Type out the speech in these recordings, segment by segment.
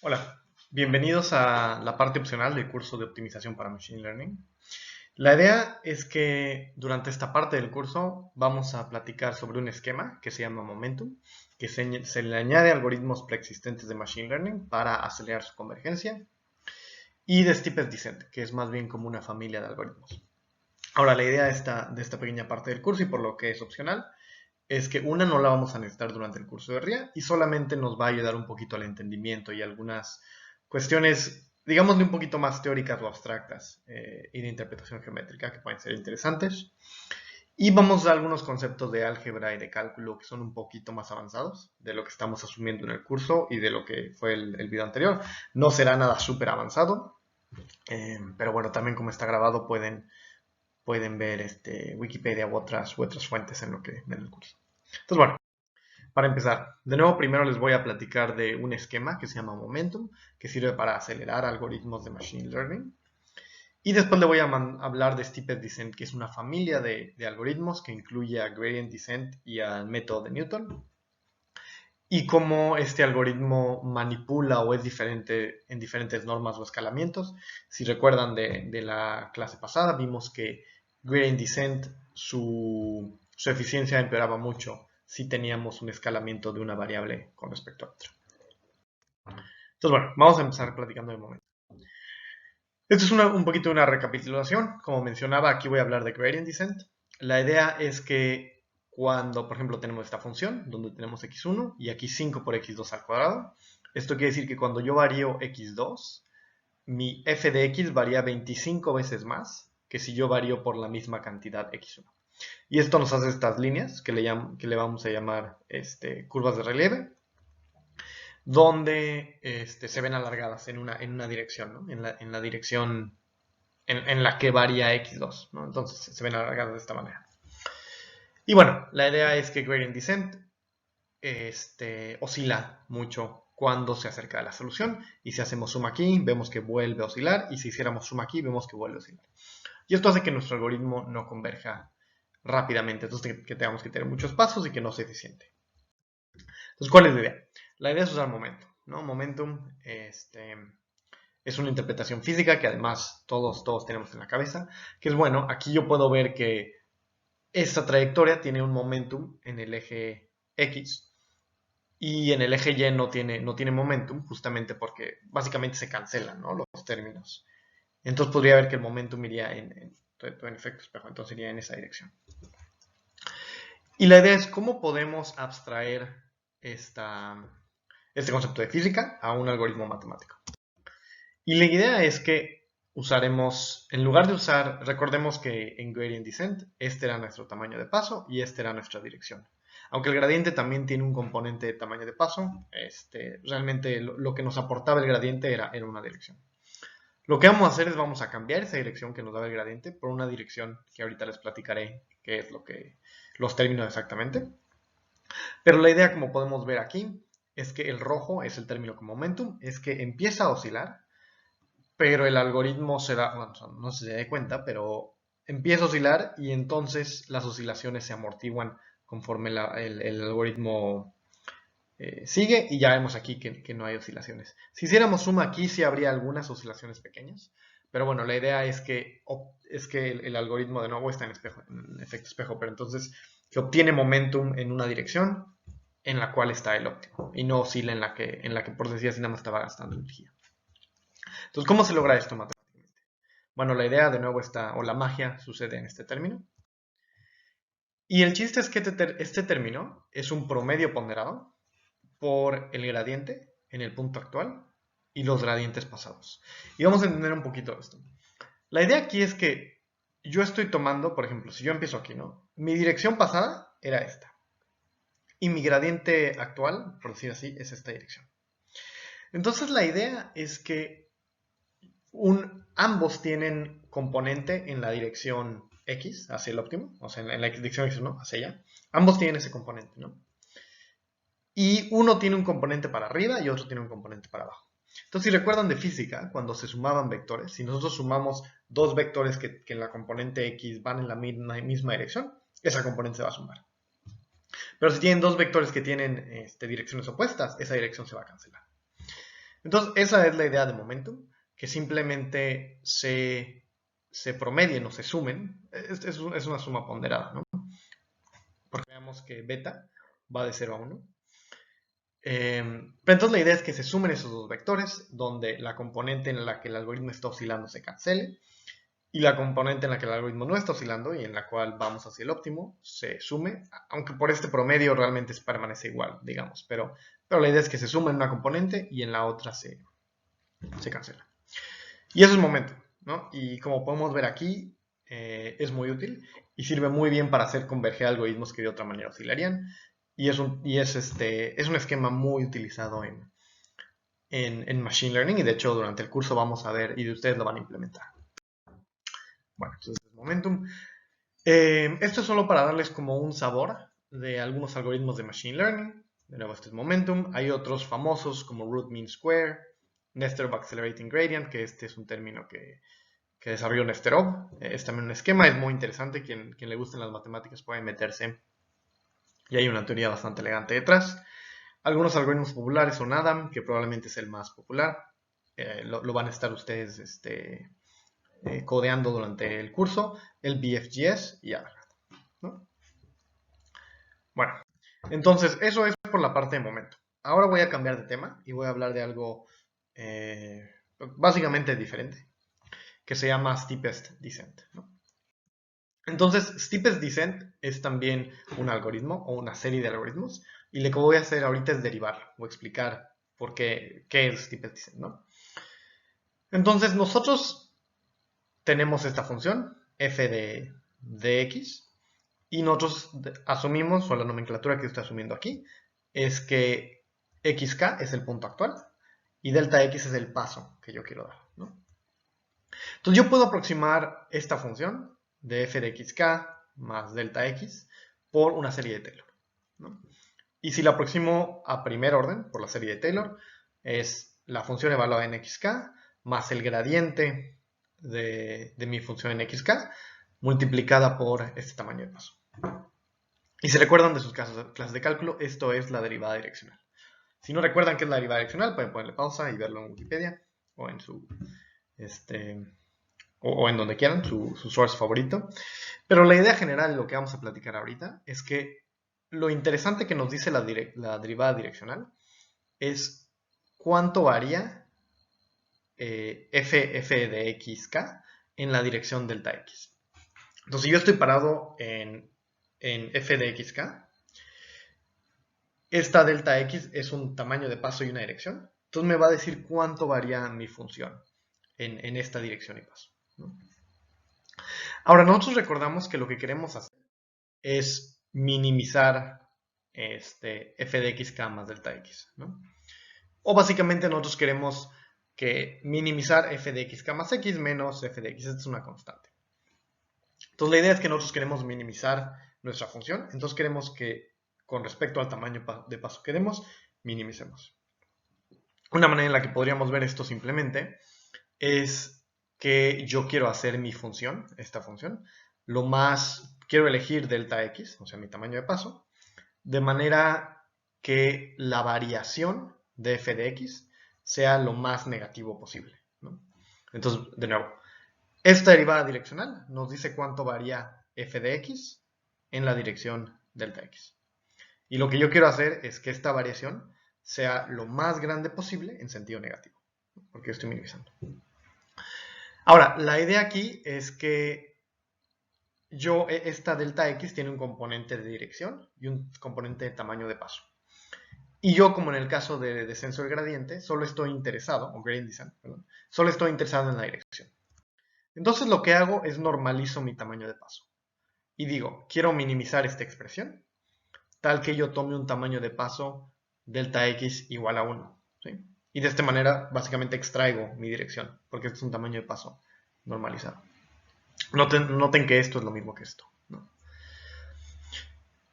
Hola, bienvenidos a la parte opcional del curso de optimización para Machine Learning. La idea es que durante esta parte del curso vamos a platicar sobre un esquema que se llama Momentum, que se le añade algoritmos preexistentes de Machine Learning para acelerar su convergencia, y de Steepest Descent, que es más bien como una familia de algoritmos. Ahora, la idea de esta pequeña parte del curso, y por lo que es opcional, es que una no la vamos a necesitar durante el curso de RIA y solamente nos va a ayudar un poquito al entendimiento y algunas cuestiones, digamos, de un poquito más teóricas o abstractas y de interpretación geométrica que pueden ser interesantes. Y vamos a dar algunos conceptos de álgebra y de cálculo que son un poquito más avanzados de lo que estamos asumiendo en el curso y de lo que fue el video anterior. No será nada súper avanzado, pero bueno, también como está grabado pueden ver Wikipedia u otras fuentes en lo que en el curso. Entonces, bueno, para empezar, de nuevo primero les voy a platicar de un esquema que se llama Momentum, que sirve para acelerar algoritmos de Machine Learning. Y después le voy a hablar de Steepest Descent, que es una familia de algoritmos que incluye a Gradient Descent y al método de Newton. Y cómo este algoritmo manipula o es diferente en diferentes normas o escalamientos. Si recuerdan de la clase pasada, vimos que Gradient Descent, su eficiencia empeoraba mucho si teníamos un escalamiento de una variable con respecto a otra. Entonces, bueno, vamos a empezar platicando de momento. Esto es un poquito una recapitulación. Como mencionaba, aquí voy a hablar de Gradient Descent. La idea es que cuando, por ejemplo, tenemos esta función, donde tenemos x1 y aquí 5 por x2 al cuadrado, esto quiere decir que cuando yo varío x2, mi f de x varía 25 veces más que si yo varío por la misma cantidad x1. Y esto nos hace estas líneas que le vamos a llamar curvas de relieve, donde se ven alargadas en una dirección, ¿no? en la dirección en la que varía x2, ¿no? Entonces se ven alargadas de esta manera. Y bueno, la idea es que Gradient Descent oscila mucho cuando se acerca a la solución, y si hacemos zoom aquí, vemos que vuelve a oscilar, y si hiciéramos zoom aquí, vemos que vuelve a oscilar. Y esto hace que nuestro algoritmo no converja rápidamente, entonces que tengamos que tener muchos pasos y que no sea eficiente. Entonces, ¿cuál es la idea? La idea es usar Momentum, ¿no? Momentum es una interpretación física que además todos tenemos en la cabeza, que es bueno, aquí yo puedo ver que esta trayectoria tiene un momentum en el eje X y en el eje Y no tiene momentum, justamente porque básicamente se cancelan, ¿no?, los términos. Entonces podría ver que el momentum iría en efecto espejo, entonces iría en esa dirección. Y la idea es cómo podemos abstraer este concepto de física a un algoritmo matemático. Y la idea es que usaremos, en lugar de usar, recordemos que en Gradient Descent, este era nuestro tamaño de paso y esta era nuestra dirección. Aunque el gradiente también tiene un componente de tamaño de paso, realmente lo que nos aportaba el gradiente era una dirección. Lo que vamos a hacer es vamos a cambiar esa dirección que nos daba el gradiente por una dirección que ahorita les platicaré qué es los términos exactamente. Pero la idea, como podemos ver aquí, es que el rojo es el término con momentum, es que empieza a oscilar, pero el algoritmo bueno, no se da cuenta, pero empieza a oscilar y entonces las oscilaciones se amortiguan conforme el algoritmo sigue, y ya vemos aquí que no hay oscilaciones. Si hiciéramos suma aquí sí habría algunas oscilaciones pequeñas, pero bueno, la idea es que el algoritmo de nuevo está en efecto espejo, pero entonces que obtiene momentum en una dirección en la cual está el óptimo y no oscila en la que por decir así nada más estaba gastando energía. Entonces, ¿cómo se logra esto matemáticamente? Bueno, la idea de nuevo está, o la magia sucede en este término. Y el chiste es que este término es un promedio ponderado por el gradiente en el punto actual y los gradientes pasados. Y vamos a entender un poquito esto. La idea aquí es que yo estoy tomando, por ejemplo, si yo empiezo aquí, ¿no? Mi dirección pasada era esta. Y mi gradiente actual, por decir así, es esta dirección. Entonces la idea es que ambos tienen componente en la dirección X, hacia el óptimo, o sea, en la dirección X, ¿no?, hacia allá. Ambos tienen ese componente, ¿no? Y uno tiene un componente para arriba y otro tiene un componente para abajo. Entonces, si recuerdan de física, cuando se sumaban vectores, si nosotros sumamos dos vectores que en la componente X van en la misma dirección, esa componente se va a sumar. Pero si tienen dos vectores que tienen direcciones opuestas, esa dirección se va a cancelar. Entonces, esa es la idea de momentum, que simplemente se promedien o se sumen. Es una suma ponderada, ¿no? Porque veamos que beta va de 0 a 1. Pero entonces la idea es que se sumen esos dos vectores, donde la componente en la que el algoritmo está oscilando se cancele, y la componente en la que el algoritmo no está oscilando y en la cual vamos hacia el óptimo se sume, aunque por este promedio realmente permanece igual, digamos, pero la idea es que se suma en una componente y en la otra se cancela. Y eso es momento, ¿no? Y como podemos ver aquí, es muy útil y sirve muy bien para hacer converger algoritmos que de otra manera oscilarían. Y es un esquema muy utilizado en Machine Learning y de hecho durante el curso vamos a ver y ustedes lo van a implementar. Bueno, entonces Momentum. Esto es solo para darles como un sabor de algunos algoritmos de Machine Learning. De nuevo, este es Momentum. Hay otros famosos como Root Mean Square, Nesterov Accelerating Gradient, que este es un término que desarrolló Nesterov. Es también un esquema, es muy interesante. Quien le gusten las matemáticas puede meterse. Y hay una teoría bastante elegante detrás. Algunos algoritmos populares son Adam, que probablemente es el más popular. Lo van a estar ustedes codeando durante el curso. El BFGS y ARGAT, ¿no? Bueno, entonces eso es por la parte de momento. Ahora voy a cambiar de tema y voy a hablar de algo básicamente diferente, que se llama Steepest Descent, ¿no? Entonces, Steepest Descent es también un algoritmo o una serie de algoritmos y lo que voy a hacer ahorita es derivarlo o explicar por qué es Steepest Descent, ¿no? Entonces, nosotros tenemos esta función f de x y nosotros asumimos, o la nomenclatura que estoy asumiendo aquí, es que xk es el punto actual y delta x es el paso que yo quiero dar, ¿no? Entonces yo puedo aproximar esta función de f de xk más delta x por una serie de Taylor, ¿no? Y si la aproximo a primer orden por la serie de Taylor, es la función evaluada en xk más el gradiente de mi función en xk multiplicada por este tamaño de paso. Y si recuerdan de sus clases de cálculo, esto es la derivada direccional. Si no recuerdan qué es la derivada direccional, pueden ponerle pausa y verlo en Wikipedia o en su o en donde quieran, su source favorito. Pero la idea general de lo que vamos a platicar ahorita es que lo interesante que nos dice la derivada direccional es cuánto varía f de xk en la dirección delta x. Entonces, si yo estoy parado en f de xk, esta delta x es un tamaño de paso y una dirección. Entonces me va a decir cuánto varía mi función en esta dirección y paso, ¿no? Ahora, nosotros recordamos que lo que queremos hacer es minimizar f de xk más delta x, ¿no? O básicamente nosotros queremos que minimizar f de xk más x menos f de x. Esta es una constante. Entonces la idea es que nosotros queremos minimizar nuestra función. Entonces queremos que con respecto al tamaño de paso que demos, minimicemos. Una manera en la que podríamos ver esto simplemente es que yo quiero hacer mi función, esta función, quiero elegir delta x, o sea, mi tamaño de paso, de manera que la variación de f de x sea lo más negativo posible, ¿no? Entonces, de nuevo, esta derivada direccional nos dice cuánto varía f de x en la dirección delta x. Y lo que yo quiero hacer es que esta variación sea lo más grande posible en sentido negativo, porque estoy minimizando. Ahora, la idea aquí es que esta delta x tiene un componente de dirección y un componente de tamaño de paso. Y yo, como en el caso de descenso del gradiente, solo estoy interesado, o gradient descent, perdón, solo estoy interesado en la dirección. Entonces lo que hago es normalizo mi tamaño de paso. Y digo, quiero minimizar esta expresión, tal que yo tome un tamaño de paso delta x igual a 1. ¿Sí? Y de esta manera, básicamente extraigo mi dirección, porque este es un tamaño de paso normalizado. Noten que esto es lo mismo que esto, ¿no?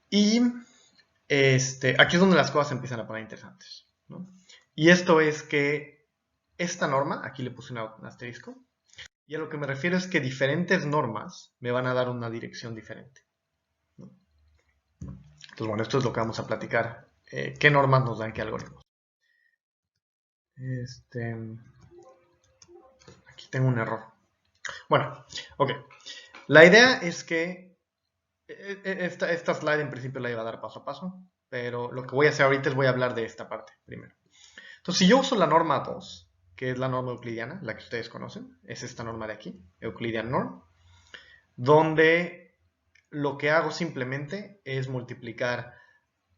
Y aquí es donde las cosas empiezan a poner interesantes, ¿no? Y esto es que esta norma, aquí le puse un asterisco, y a lo que me refiero es que diferentes normas me van a dar una dirección diferente, ¿no? Entonces, bueno, esto es lo que vamos a platicar. ¿Qué normas nos dan qué algoritmos? Aquí tengo un error. Bueno, ok. La idea es que esta slide en principio la iba a dar paso a paso, pero lo que voy a hacer ahorita es voy a hablar de esta parte primero. Entonces, si yo uso la norma 2, que es la norma euclidiana, la que ustedes conocen, es esta norma de aquí, Euclidean norm, donde lo que hago simplemente es multiplicar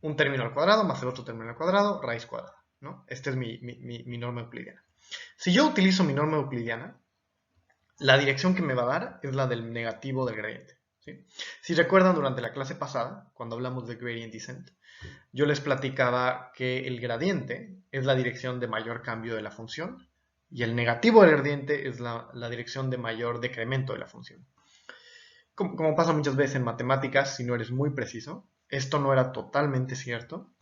un término al cuadrado más el otro término al cuadrado, raíz cuadrada, ¿no? Esta es mi norma euclidiana. Si yo utilizo mi norma euclidiana, la dirección que me va a dar es la del negativo del gradiente, ¿sí? Si recuerdan, durante la clase pasada, cuando hablamos de gradient descent, yo les platicaba que el gradiente es la dirección de mayor cambio de la función y el negativo del gradiente es la dirección de mayor decremento de la función. Como pasa muchas veces en matemáticas, si no eres muy preciso, esto no era totalmente cierto.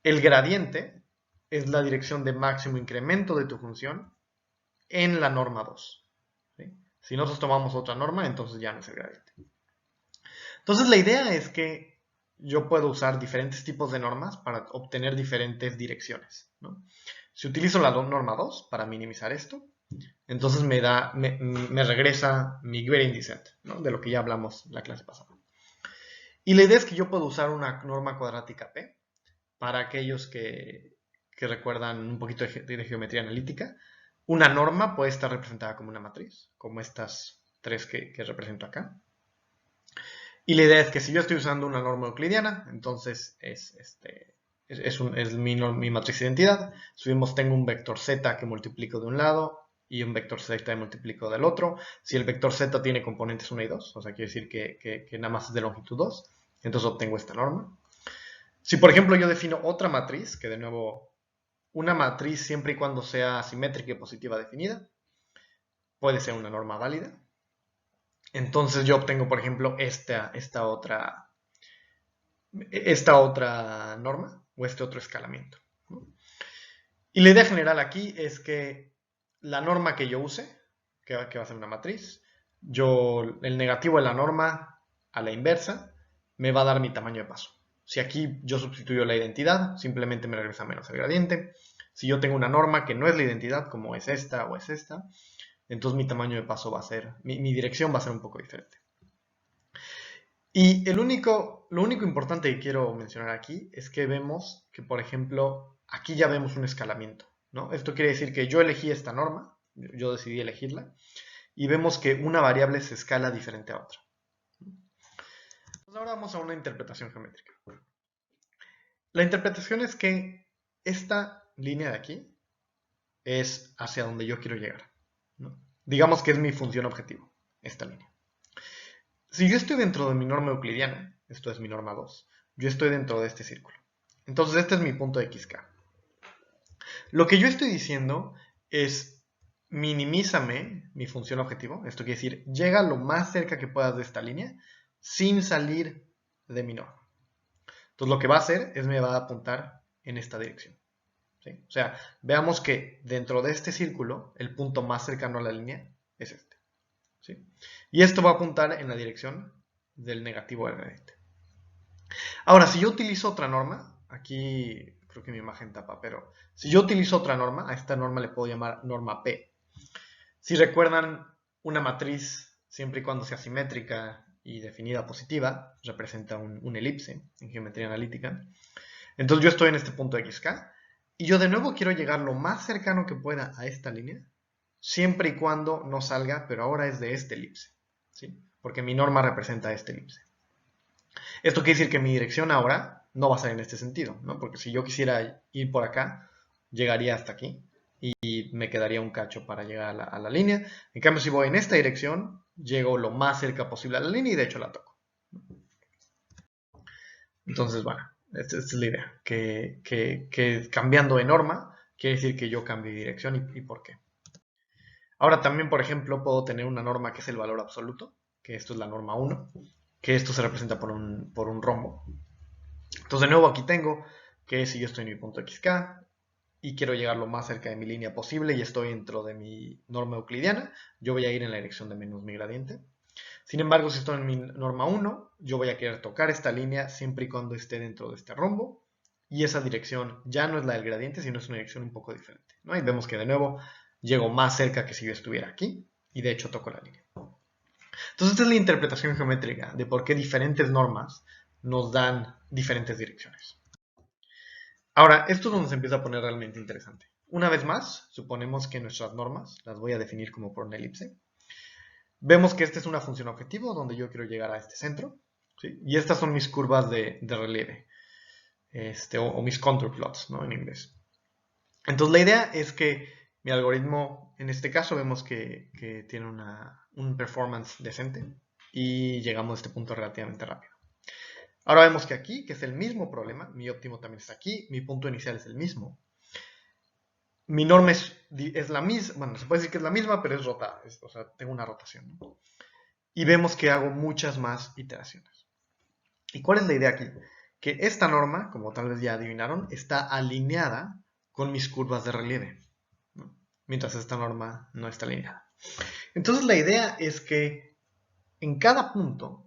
El gradiente es la dirección de máximo incremento de tu función en la norma 2. ¿Sí? Si nosotros tomamos otra norma, entonces ya no es el gradiente. Entonces la idea es que yo puedo usar diferentes tipos de normas para obtener diferentes direcciones, ¿no? Si utilizo la norma 2 para minimizar esto, entonces me regresa mi gradient descent, ¿no? De lo que ya hablamos la clase pasada. Y la idea es que yo puedo usar una norma cuadrática P para aquellos que recuerdan un poquito de geometría analítica. Una norma puede estar representada como una matriz, como estas tres que represento acá. Y la idea es que si yo estoy usando una norma euclidiana, entonces es mi matriz de identidad. Subimos, tengo un vector z que multiplico de un lado y un vector z que multiplico del otro. Si el vector z tiene componentes 1 y 2, o sea, quiere decir que nada más es de longitud 2, entonces obtengo esta norma. Si, por ejemplo, yo defino otra matriz, que de nuevo, una matriz siempre y cuando sea simétrica y positiva definida, puede ser una norma válida. Entonces yo obtengo, por ejemplo, esta otra norma o este otro escalamiento, ¿no? Y la idea general aquí es que la norma que yo use, que va a ser una matriz, el negativo de la norma a la inversa me va a dar mi tamaño de paso. Si aquí yo sustituyo la identidad, simplemente me regresa menos el gradiente. Si yo tengo una norma que no es la identidad, como es esta o es esta, entonces mi tamaño de paso va a ser, mi dirección va a ser un poco diferente. Y lo único importante que quiero mencionar aquí es que vemos que, por ejemplo, aquí ya vemos un escalamiento, ¿no? Esto quiere decir que yo elegí esta norma, yo decidí elegirla, y vemos que una variable se escala diferente a otra. Pues ahora vamos a una interpretación geométrica. La interpretación es que esta línea de aquí es hacia donde yo quiero llegar, ¿no? Digamos que es mi función objetivo, esta línea. Si yo estoy dentro de mi norma euclidiana, esto es mi norma 2, yo estoy dentro de este círculo. Entonces este es mi punto de xk. Lo que yo estoy diciendo es minimízame mi función objetivo. Esto quiere decir, llega lo más cerca que puedas de esta línea sin salir de mi norma. Entonces lo que va a hacer es me va a apuntar en esta dirección, ¿sí? O sea, veamos que dentro de este círculo, el punto más cercano a la línea es este, ¿sí? Y esto va a apuntar en la dirección del negativo del gradiente. Ahora, si yo utilizo otra norma, aquí creo que mi imagen tapa, pero si yo utilizo otra norma, a esta norma le puedo llamar norma P. Si recuerdan, una matriz, siempre y cuando sea simétrica y definida positiva, representa un elipse en geometría analítica. Entonces yo estoy en este punto xk y yo de nuevo quiero llegar lo más cercano que pueda a esta línea, siempre y cuando no salga, pero ahora es de este elipse, ¿sí? Porque mi norma representa este elipse. Esto quiere decir que mi dirección ahora no va a ser en este sentido, ¿no? Porque si yo quisiera ir por acá, llegaría hasta aquí y me quedaría un cacho para llegar a la línea. En cambio, si voy en esta dirección, llego lo más cerca posible a la línea y de hecho la toco. Entonces, bueno, esta es la idea, que cambiando de norma quiere decir que yo cambio de dirección y por qué. Ahora también, por ejemplo, puedo tener una norma que es el valor absoluto, que esto es la norma 1, que esto se representa por un rombo. Entonces, de nuevo, aquí tengo que si yo estoy en mi punto xk y quiero llegar lo más cerca de mi línea posible y estoy dentro de mi norma euclidiana, yo voy a ir en la dirección de menos mi gradiente. Sin embargo, si estoy en mi norma 1, yo voy a querer tocar esta línea siempre y cuando esté dentro de este rombo, y esa dirección ya no es la del gradiente, sino es una dirección un poco diferente. ¿no? Y vemos que de nuevo llego más cerca que si yo estuviera aquí, y de hecho toco la línea. Entonces esta es la interpretación geométrica de por qué diferentes normas nos dan diferentes direcciones. Ahora, esto es donde se empieza a poner realmente interesante. Una vez más, suponemos que nuestras normas las voy a definir como por una elipse. Vemos que esta es una función objetivo donde yo quiero llegar a este centro, ¿sí? Y estas son mis curvas de relieve, o mis contour plots, ¿no? En inglés. Entonces la idea es que mi algoritmo, en este caso, vemos que tiene un performance decente y llegamos a este punto relativamente rápido. Ahora vemos que aquí, que es el mismo problema, mi óptimo también está aquí, mi punto inicial es el mismo. Mi norma es la misma, bueno, se puede decir que es la misma, pero es rotada, o sea, tengo una rotación, ¿no? Y vemos que hago muchas más iteraciones. ¿Y cuál es la idea aquí? Que esta norma, como tal vez ya adivinaron, está alineada con mis curvas de relieve, ¿no? Mientras esta norma no está alineada. Entonces la idea es que en cada punto,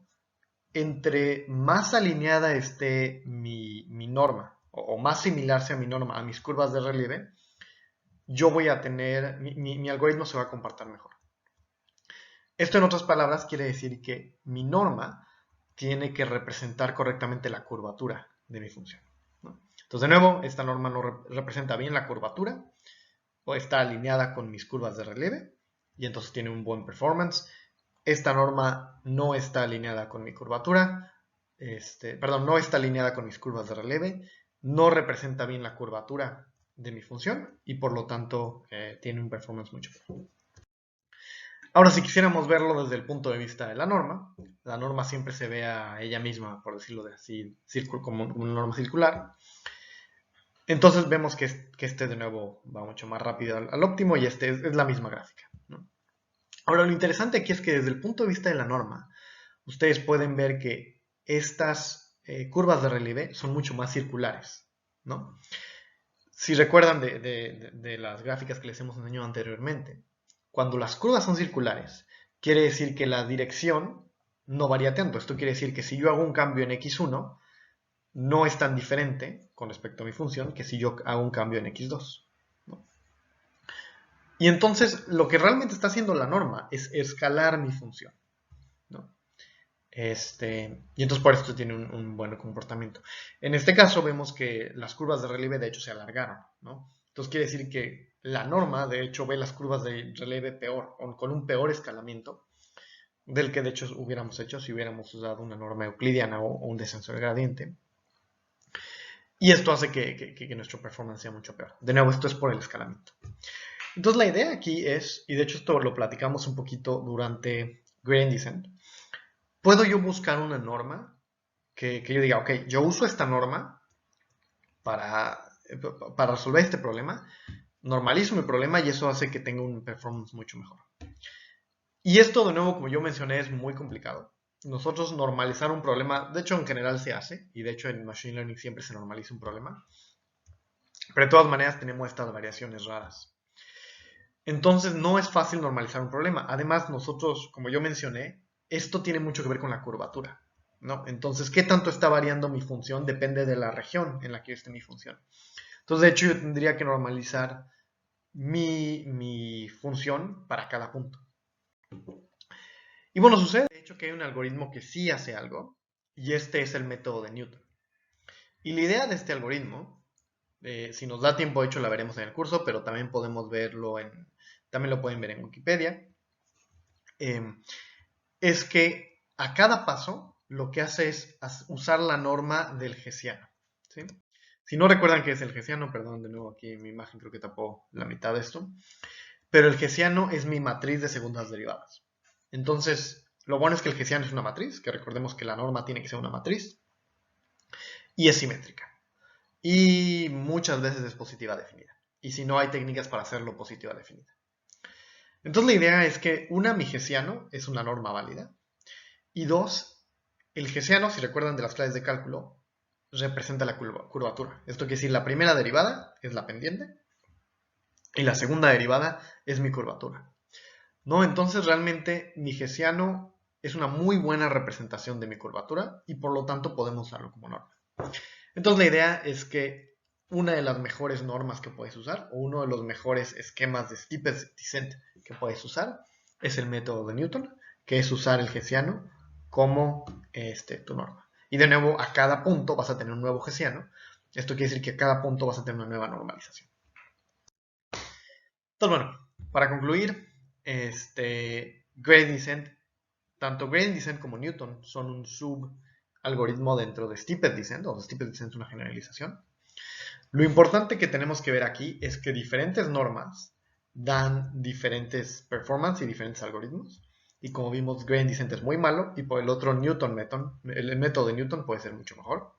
entre más alineada esté mi norma, o más similar sea mi norma a mis curvas de relieve, yo voy a tener, mi algoritmo se va a comportar mejor. Esto, en otras palabras, quiere decir que mi norma tiene que representar correctamente la curvatura de mi función, ¿no? Entonces, de nuevo, esta norma no representa bien la curvatura, o está alineada con mis curvas de relieve, y entonces tiene un buen performance. Esta norma no está alineada con mi curvatura, perdón, no está alineada con mis curvas de relieve, no representa bien la curvatura de mi función, y por lo tanto tiene un performance mucho mejor. Ahora, si quisiéramos verlo desde el punto de vista de la norma siempre se ve a ella misma, por decirlo de así, como una norma circular. Entonces vemos que este de nuevo va mucho más rápido al óptimo y este es la misma gráfica, ¿no? Ahora, lo interesante aquí es que desde el punto de vista de la norma, ustedes pueden ver que estas curvas de relieve son mucho más circulares, ¿no? Si recuerdan de las gráficas que les hemos enseñado anteriormente, cuando las curvas son circulares, quiere decir que la dirección no varía tanto. Esto quiere decir que si yo hago un cambio en x1, no es tan diferente con respecto a mi función que si yo hago un cambio en x2, ¿no? Y entonces lo que realmente está haciendo la norma es escalar mi función, ¿no? Y entonces por esto tiene un buen comportamiento. En este caso vemos que las curvas de relieve de hecho se alargaron, ¿no? Entonces quiere decir que la norma de hecho ve las curvas de relieve peor, o con un peor escalamiento del que de hecho hubiéramos hecho si hubiéramos usado una norma euclidiana o un descensor gradiente. Y esto hace que nuestro performance sea mucho peor. De nuevo, esto es por el escalamiento. Entonces la idea aquí es, y de hecho esto lo platicamos un poquito durante Gradient Descent, ¿puedo yo buscar una norma que yo diga, ok, yo uso esta norma para resolver este problema, normalizo mi problema y eso hace que tenga un performance mucho mejor? Y esto, de nuevo, como yo mencioné, es muy complicado. Nosotros normalizar un problema, de hecho en general se hace, y de hecho en Machine Learning siempre se normaliza un problema, pero de todas maneras tenemos estas variaciones raras. Entonces no es fácil normalizar un problema. Además, nosotros, como yo mencioné, esto tiene mucho que ver con la curvatura, ¿no? Entonces, ¿qué tanto está variando mi función? Depende de la región en la que esté mi función. Entonces, de hecho, yo tendría que normalizar mi función para cada punto. Y bueno, sucede, de hecho, que hay un algoritmo que sí hace algo, y este es el método de Newton. Y la idea de este algoritmo, si nos da tiempo, de hecho la veremos en el curso, pero también podemos verlo también lo pueden ver en Wikipedia, es que a cada paso lo que hace es usar la norma del hessiano, ¿sí? Si no recuerdan qué es el hessiano, perdón, de nuevo aquí mi imagen creo que tapó la mitad de esto, pero el hessiano es mi matriz de segundas derivadas. Entonces, lo bueno es que el hessiano es una matriz, que recordemos que la norma tiene que ser una matriz, y es simétrica. Y muchas veces es positiva definida. Y si no, hay técnicas para hacerlo positiva definida. Entonces la idea es que mi hessiano es una norma válida. Y dos, el hessiano, si recuerdan de las clases de cálculo, representa la curvatura. Esto quiere decir, la primera derivada es la pendiente y la segunda derivada es mi curvatura, ¿no? Entonces realmente mi hessiano es una muy buena representación de mi curvatura y por lo tanto podemos usarlo como norma. Entonces la idea es que una de las mejores normas que puedes usar, o uno de los mejores esquemas de steepest descent que puedes usar, es el método de Newton, que es usar el hessiano como tu norma. Y de nuevo, a cada punto vas a tener un nuevo hessiano. Esto quiere decir que a cada punto vas a tener una nueva normalización. Entonces, bueno, para concluir, gradient descent, tanto gradient descent como Newton son un subalgoritmo dentro de steepest descent, o steepest descent es una generalización. Lo importante que tenemos que ver aquí es que diferentes normas dan diferentes performance y diferentes algoritmos. Y como vimos, gradient descent es muy malo y por el otro el método de Newton puede ser mucho mejor.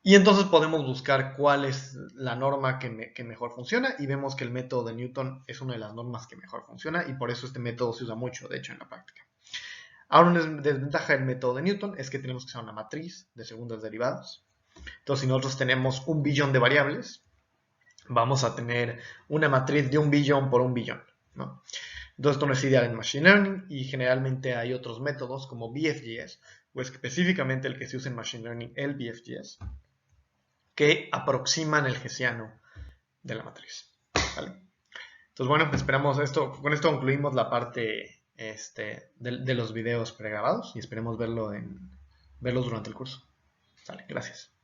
Y entonces podemos buscar cuál es la norma que mejor funciona y vemos que el método de Newton es una de las normas que mejor funciona y por eso este método se usa mucho, de hecho, en la práctica. Ahora, una desventaja del método de Newton es que tenemos que usar una matriz de segundas derivadas. Entonces, si nosotros tenemos 1 billón de variables, vamos a tener una matriz de 1 billón por 1 billón, ¿no? Entonces, esto no es ideal en Machine Learning y generalmente hay otros métodos como BFGS, o específicamente el que se usa en Machine Learning, el BFGS, que aproximan el hessiano de la matriz. ¿Vale? Entonces, bueno, esperamos esto. Con esto concluimos la parte de los videos pregrabados y esperemos verlos durante el curso. Vale, gracias.